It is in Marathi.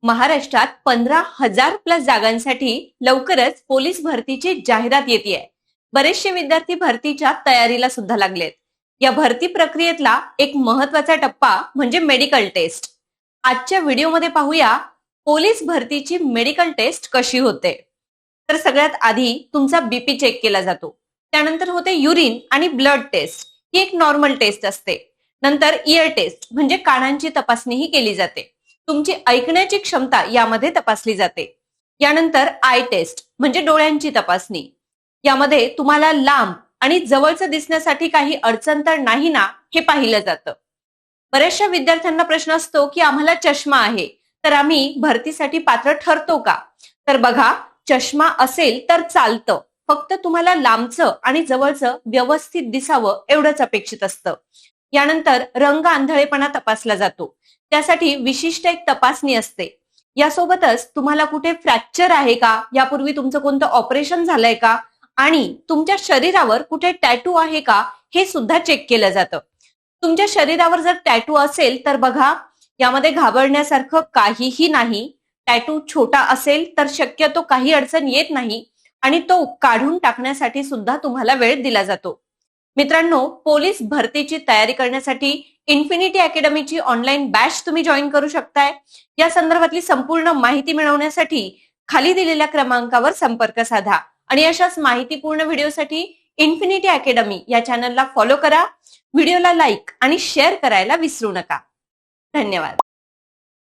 महाराष्ट्रात 15,000 प्लस जागांसाठी लवकरच पोलीस भरतीची जाहिरात येते. बरेचसे विद्यार्थी भरतीच्या तयारीला सुद्धा लागलेत. या भरती प्रक्रियेतला एक महत्वाचा टप्पा म्हणजे मेडिकल टेस्ट. आजच्या व्हिडिओमध्ये पाहूया पोलीस भरतीची मेडिकल टेस्ट कशी होते. तर सगळ्यात आधी तुमचा बीपी चेक केला जातो. त्यानंतर होते युरिन आणि ब्लड टेस्ट, ही एक नॉर्मल टेस्ट असते. नंतर इयर टेस्ट म्हणजे कानांची तपासणीही केली जाते. तुमची ऐकण्याची क्षमता यामध्ये तपासली जाते. यानंतर आय टेस्ट म्हणजे डोळ्यांची तपासणी. यामध्ये तुम्हाला लांब आणि जवळचं दिसण्यासाठी काही अडचण तर नाही ना, हे पाहिलं जातं. बऱ्याचशा विद्यार्थ्यांना प्रश्न असतो की आम्हाला चष्मा आहे, तर आम्ही भरतीसाठी पात्र ठरतो का? तर बघा, चष्मा असेल तर चालतं, फक्त तुम्हाला लांबचं आणि जवळचं व्यवस्थित दिसावं एवढंच अपेक्षित असतं. यानंतर रंग आंधळेपणा तपासला जातो. त्यासाठी विशिष्ट एक तपासणी असते. यासोबतच तुम्हाला कुठे फ्रॅक्चर आहे का, यापूर्वी तुमचं कोणतं ऑपरेशन झालंय का, आणि तुमच्या शरीरावर कुठे टॅटू आहे का, हे सुद्धा चेक केलं जातं. तुमच्या शरीरावर जर टॅटू असेल तर बघा, यामध्ये घाबरण्यासारखं काहीही नाही. टॅटू छोटा असेल तर शक्यतो काही अडचण येत नाही आणि तो काढून टाकण्यासाठी सुद्धा तुम्हाला वेळ दिला जातो. मित्रांनो, पोलीस भरतीची तयारी करण्यासाठी इन्फिनिटी अकॅडमीची ऑनलाईन बॅच तुम्ही जॉईन करू शकताय. या संदर्भातली संपूर्ण माहिती मिळवण्यासाठी खाली दिलेल्या क्रमांकावर संपर्क साधा आणि अशाच माहितीपूर्ण व्हिडिओसाठी इन्फिनिटी अकॅडमी या चॅनलला फॉलो करा. व्हिडिओला लाईक आणि शेअर करायला विसरू नका. धन्यवाद.